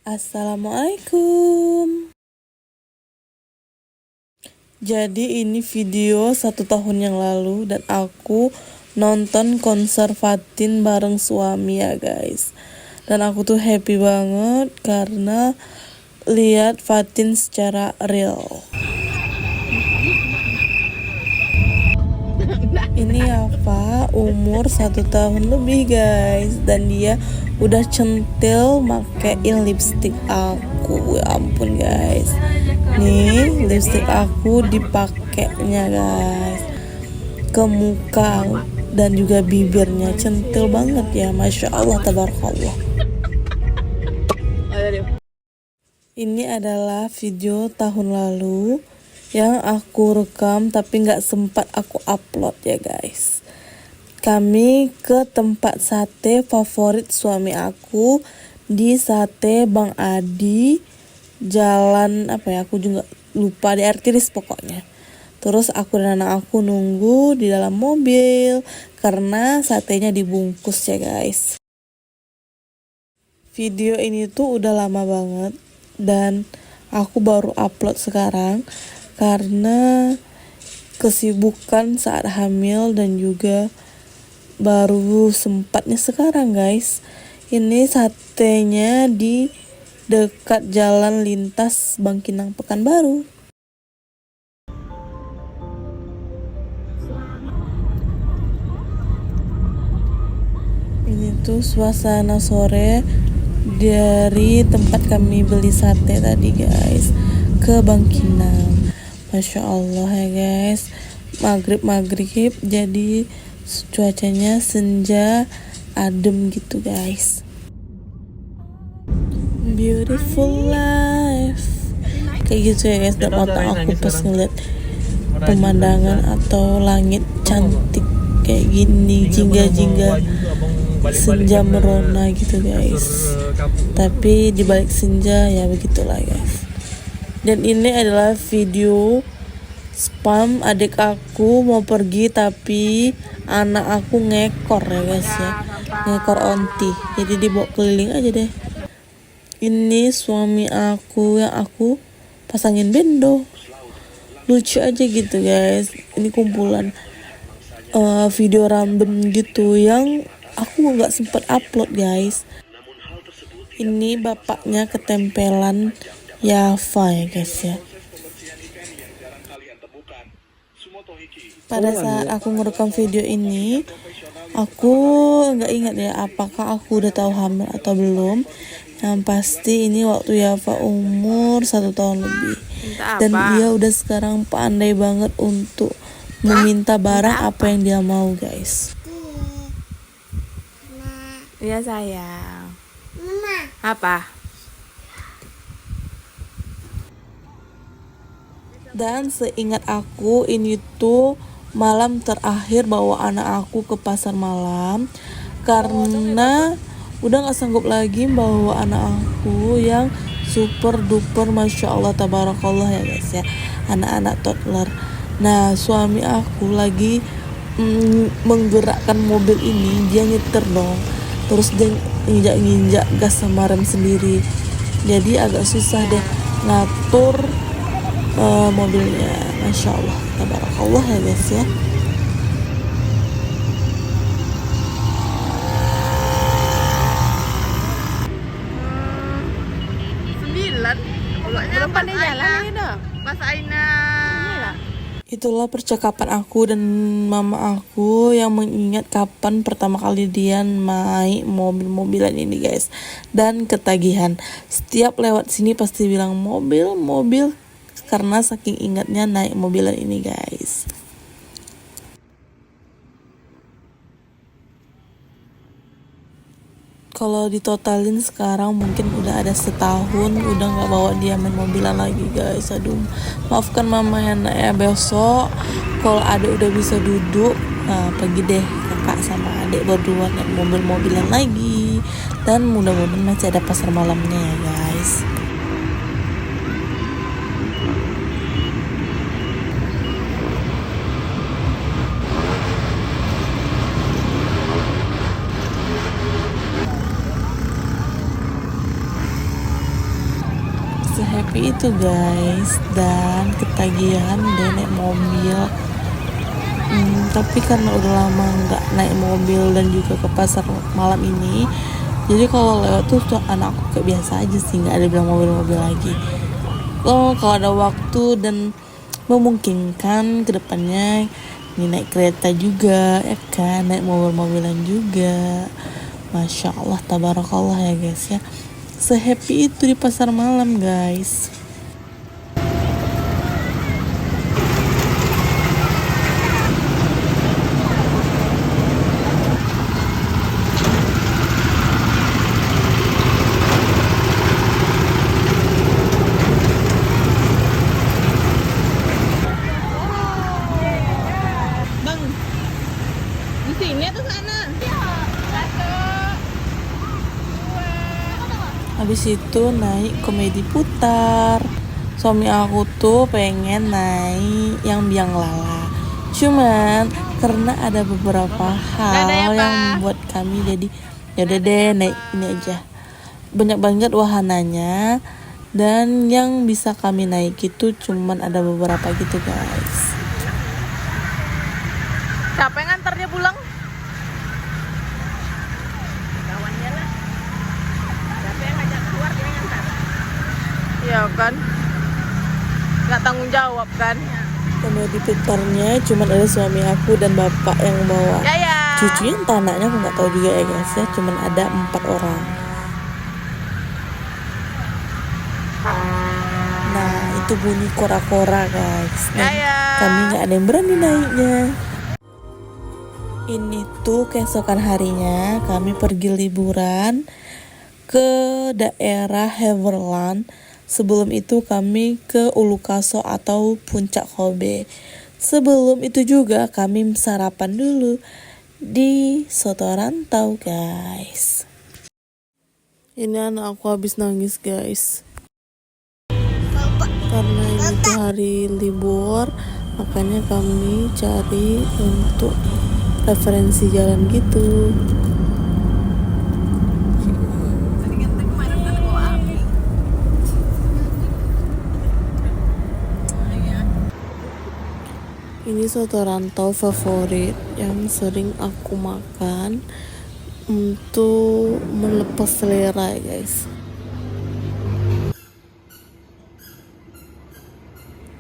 Assalamualaikum. Jadi ini video 1 tahun yang lalu dan aku nonton konser Fatin bareng suami ya guys. Dan aku tuh happy banget karena lihat Fatin secara real. Ini apa umur 1 tahun lebih guys, dan dia udah centil makein lipstick aku. Ya ampun guys, nih lipstick aku dipakainya guys ke muka dan juga bibirnya, centil banget ya, masya Allah tabarakallah. Ini adalah video tahun lalu yang aku rekam tapi nggak sempat aku upload ya guys. Kami ke tempat sate favorit suami aku di Sate Bang Adi, jalan apa ya, aku juga lupa, di Artiris pokoknya. Terus aku dan anak aku nunggu di dalam mobil karena satenya dibungkus ya guys. Video ini tuh udah lama banget dan aku baru upload sekarang karena kesibukan saat hamil dan juga baru sempatnya sekarang guys. Ini satenya di dekat jalan lintas Bangkinang Pekanbaru. Ini tuh suasana sore dari tempat kami beli sate tadi guys ke Bangkinang. Masya Allah ya guys, maghrib jadi cuacanya senja adem gitu guys. Beautiful life kayak gitu ya guys, dan otak aku pas ngeliat pemandangan atau langit cantik kayak gini, jingga-jingga senja merona gitu guys. Tapi dibalik senja ya begitulah guys. Dan ini adalah video spam adik aku mau pergi tapi anak aku ngekor ya guys ya, ngekor onti, jadi dibawa keliling aja deh. Ini suami aku yang aku pasangin bendo, lucu aja gitu guys. Ini kumpulan video random gitu yang aku nggak sempet upload guys. Ini bapaknya ketempelan Yafa ya guys ya. Pada saat aku merekam video ini, aku nggak ingat ya apakah aku udah tahu hamil atau belum. Yang pasti ini waktu Yafa umur 1 tahun lebih, dan dia udah sekarang pandai banget untuk meminta barang apa yang dia mau guys. Iya sayang. Apa? Dan seingat aku ini tuh malam terakhir bawa anak aku ke pasar malam karena udah gak sanggup lagi bawa anak aku yang super duper masya Allah tabarakallah ya guys ya, anak-anak toddler. Nah suami aku lagi menggerakkan mobil ini, dia nyetir dong, terus dia nginjak gas sama rem sendiri, jadi agak susah deh ngatur mobilnya. Masya Allah tabarakallah ya guys ya. Belum pandai jalan gitu. Mas Aina. Itulah percakapan aku dan mama aku yang mengingat kapan pertama kali dia naik mobil-mobilan ini guys, dan ketagihan. Setiap lewat sini pasti bilang mobil karena saking ingatnya naik mobilan ini guys. Kalau ditotalin sekarang mungkin udah ada setahun udah nggak bawa dia main mobilan lagi guys. Aduh, maafkan mama ya nak ya. Besok kalau adik udah bisa duduk, pergi deh kakak sama adik berdua naik mobil-mobilan lagi. Dan mudah-mudahan masih ada pasar malamnya ya guys. sehappy itu guys, dan ketagihan deh naik mobil. Tapi karena udah lama nggak naik mobil dan juga ke pasar malam ini, jadi kalau lewat tuh anakku kayak biasa aja sih, nggak ada bilang mobil-mobil lagi. Kalau ada waktu dan memungkinkan kedepannya ini naik kereta juga ya kan, naik mobil-mobilan juga. Masya Allah, tabarakallah ya guys ya, sehappy itu di pasar malam guys. Di sini atau sana? Habis itu naik komedi putar. Suami aku tuh pengen naik yang biang lala, cuman karena ada beberapa hal ya, yang Pak. membuat kami jadi ya udah deh naik ini aja. Banyak banget wahananya, dan yang bisa kami naik itu cuman ada beberapa gitu guys. Siapa yang ngantarnya pulang? Kawannya lah. Siapa yang ngajak keluar dia ngantar. Iya kan? Nggak tanggung jawab kan? Komedi putarnya cuman ada suami aku dan bapak yang bawa. Ya. Cucunya entah anaknya aku nggak tahu juga ya guys ya, cuman ada 4 orang. Nah itu bunyi kora-kora guys, dan kami nggak ada yang berani naiknya. Ini tuh keesokan harinya kami pergi liburan ke daerah Heverland. Sebelum itu kami ke Ulukaso atau Puncak Kobe. Sebelum itu juga kami sarapan dulu di soto rantau guys. Ini anak aku habis nangis guys, karena ini tuh hari libur, makanya kami cari untuk referensi jalan gitu. Ini soto rantau favorit yang sering aku makan untuk melepas selera ya guys.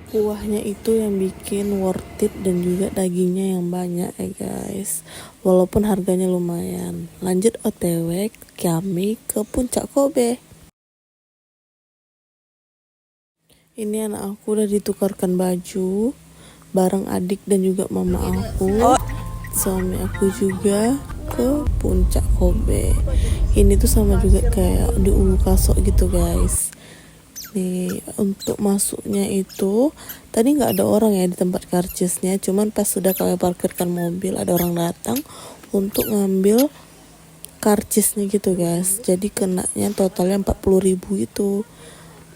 Kuahnya itu yang bikin worth it, dan juga dagingnya yang banyak ya guys, walaupun harganya lumayan. Lanjut OTW kami ke Puncak Kobe. Ini anak aku udah ditukarkan baju bareng adik dan juga mama aku. Suami aku juga ke Puncak Kobe. Ini tuh sama juga kayak di Ulukaso gitu guys. Nih untuk masuknya itu tadi nggak ada orang ya di tempat karcisnya, cuman pas sudah kami parkirkan mobil ada orang datang untuk ngambil karcisnya gitu guys. Jadi kenanya totalnya 40.000 itu.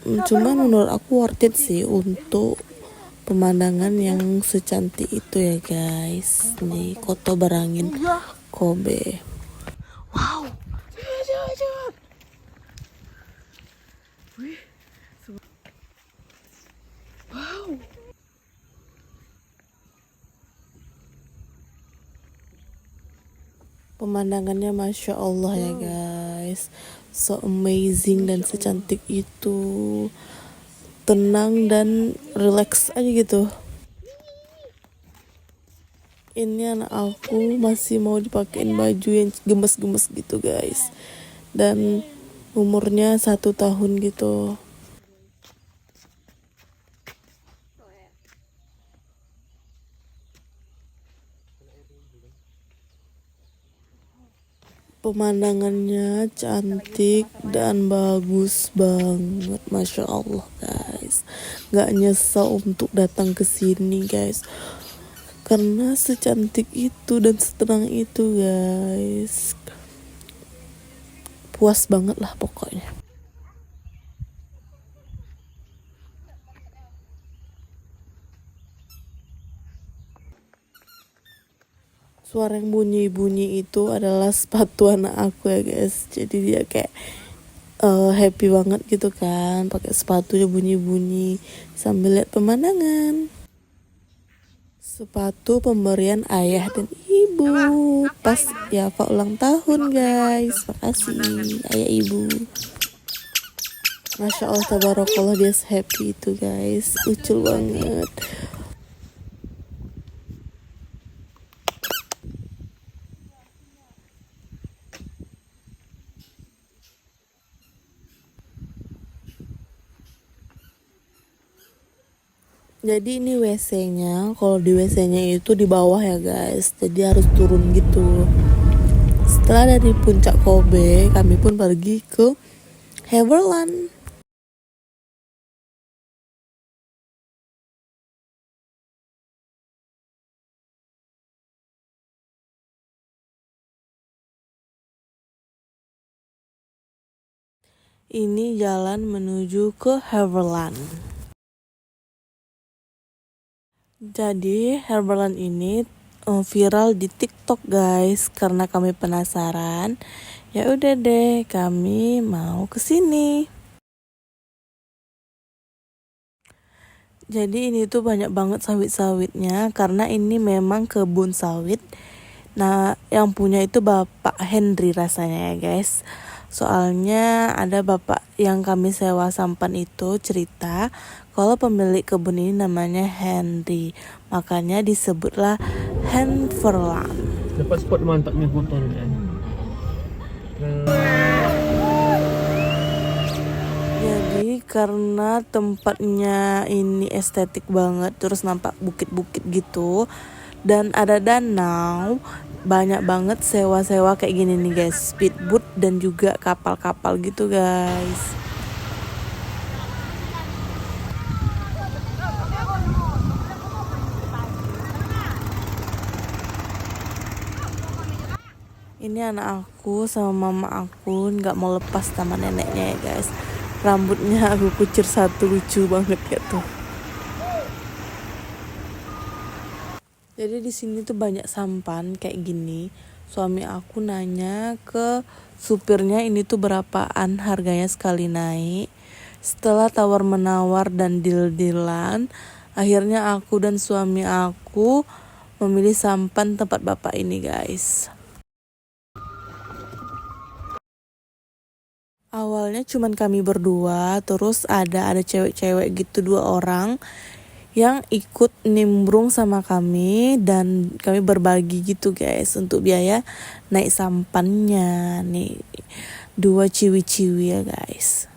Cuman menurut aku worth it sih untuk pemandangan yang secantik itu ya guys. Nih Koto Barangin Kobe. Wow. Coba. Wih. Wow. Pemandangannya Masya Allah ya guys, so amazing dan secantik itu. Tenang dan relax aja gitu. Ini anak aku masih mau dipakein baju yang gemes-gemes gitu guys, dan umurnya 1 tahun gitu. Pemandangannya cantik dan bagus banget, Masya Allah guys. Gak nyesel untuk datang ke sini guys, karena secantik itu dan setenang itu guys. Puas banget lah pokoknya. Suara yang bunyi-bunyi itu adalah sepatu anak aku ya guys. Jadi dia kayak happy banget gitu kan, pakai sepatunya bunyi-bunyi sambil lihat pemandangan. Sepatu pemberian ayah dan ibu pas Yafa ulang tahun guys. Makasih ayah ibu. Masya Allah tabarakallah, dia happy itu guys, lucu banget. Jadi ini WC-nya, kalau di WC-nya itu di bawah ya guys, jadi harus turun gitu. Setelah dari puncak Kobe, kami pun pergi ke Heverland. Ini jalan menuju ke Heverland. Jadi Heverland ini viral di TikTok guys, karena kami penasaran. Ya udah deh, kami mau ke sini. Jadi ini tuh banyak banget sawit-sawitnya, karena ini memang kebun sawit. Nah, yang punya itu Bapak Henry rasanya ya guys. Soalnya ada bapak yang kami sewa sampan itu cerita kalau pemilik kebun ini namanya Henry, makanya disebutlah Heverland. Dapat spot mantap nih foto nih kan. Jadi karena tempatnya ini estetik banget, terus nampak bukit-bukit gitu, dan ada danau, banyak banget sewa-sewa kayak gini nih guys, speedboat dan juga kapal-kapal gitu guys. Ini anak aku sama mama aku nggak mau lepas sama neneknya ya guys. Rambutnya aku kucir satu, lucu banget gitu. Jadi di sini tuh banyak sampan kayak gini. Suami aku nanya ke supirnya ini tuh berapaan harganya sekali naik. Setelah tawar menawar dan deal-dealan, akhirnya aku dan suami aku memilih sampan tempat bapak ini guys. Awalnya cuman kami berdua, terus ada cewek-cewek gitu 2 orang yang ikut nimbrung sama kami, dan kami berbagi gitu guys untuk biaya naik sampannya. Nih 2 ciwi-ciwi ya guys.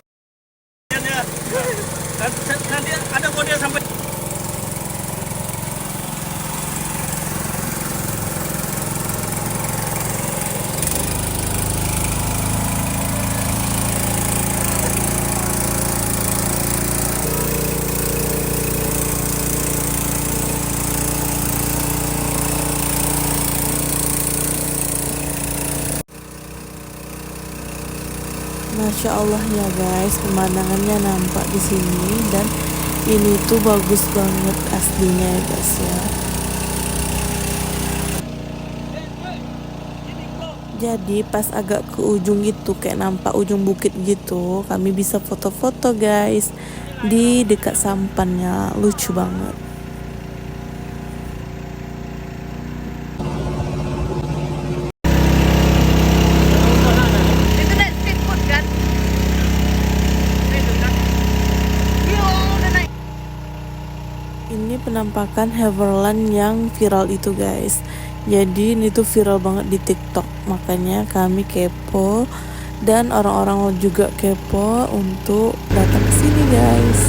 Nanti ada model sampai Masya Allah ya guys, pemandangannya nampak di sini, dan ini tuh bagus banget aslinya ya guys ya. Jadi pas agak ke ujung gitu, kayak nampak ujung bukit gitu, kami bisa foto-foto guys di dekat sampannya, lucu banget. Itu naik speedboat kan? Itu kan? Yo, udah naik. Ini penampakan Heverland yang viral itu guys. Jadi ini tuh viral banget di TikTok, makanya kami kepo dan orang-orang juga kepo untuk datang ke sini guys.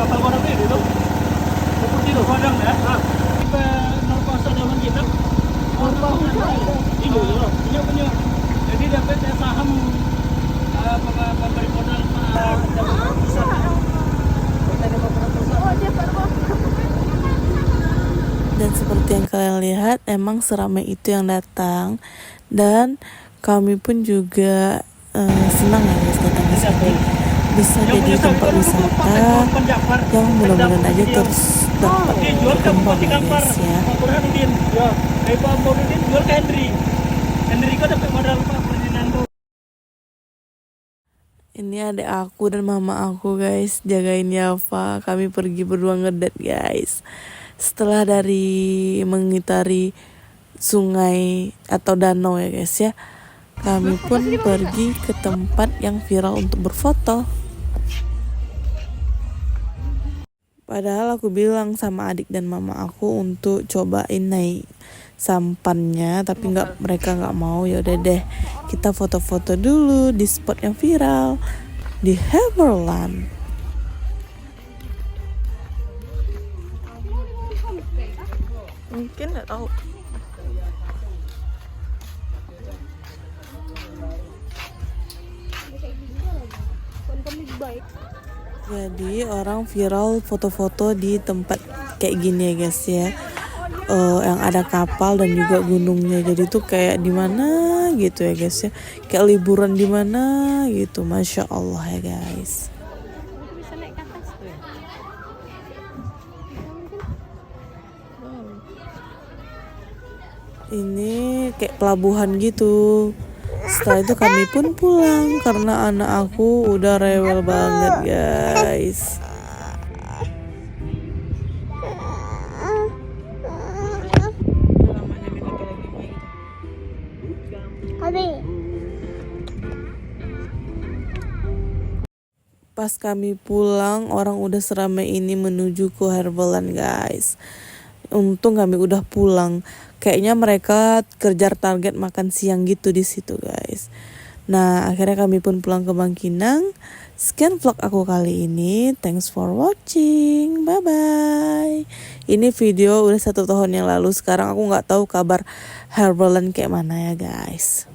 kapal warna biru itu. Seperti itu padang ya. Kita norpasa zaman kita. Ini loh, punya. Jadi dapat saham pemberi modal Dan seperti yang kalian lihat, emang seramai itu yang datang. Dan kami pun juga senang ya guys datang ke sini. Bisa jadi tempat wisata yang mudah-mudahan aja terus dapat berkembang ya guys ya. Pak Burhanuddin. Ya, dari Pak Burhanuddin jual ke Henry. Henry kok dapat modal Pak Ferdinando. Ini adik aku dan mama aku guys, jagain Yafa. Kami pergi berdua ngedate guys. Setelah dari mengitari sungai atau danau ya guys ya, kami pun pergi ke tempat yang viral untuk berfoto. Padahal aku bilang sama adik dan mama aku untuk cobain naik sampannya, tapi mereka nggak mau. Ya udah deh, kita foto-foto dulu di spot yang viral di Harborland. Mungkin nggak tahu. Jadi orang viral foto-foto di tempat kayak gini ya guys ya, yang ada kapal dan juga gunungnya. Jadi tuh kayak di mana gitu ya guys ya, kayak liburan di mana gitu. Masya Allah ya guys. Ini kayak pelabuhan gitu. Setelah itu kami pun pulang karena anak aku udah rewel banget guys. Pas kami pulang, orang udah seramai ini menuju ke Harborland guys. Untung kami udah pulang. Kayaknya mereka kejar target makan siang gitu di situ guys. Nah akhirnya kami pun pulang ke Bangkinang. Sekian vlog aku kali ini. Thanks for watching. Bye bye. Ini video udah 1 tahun yang lalu. Sekarang aku nggak tahu kabar Harborland kayak mana ya guys.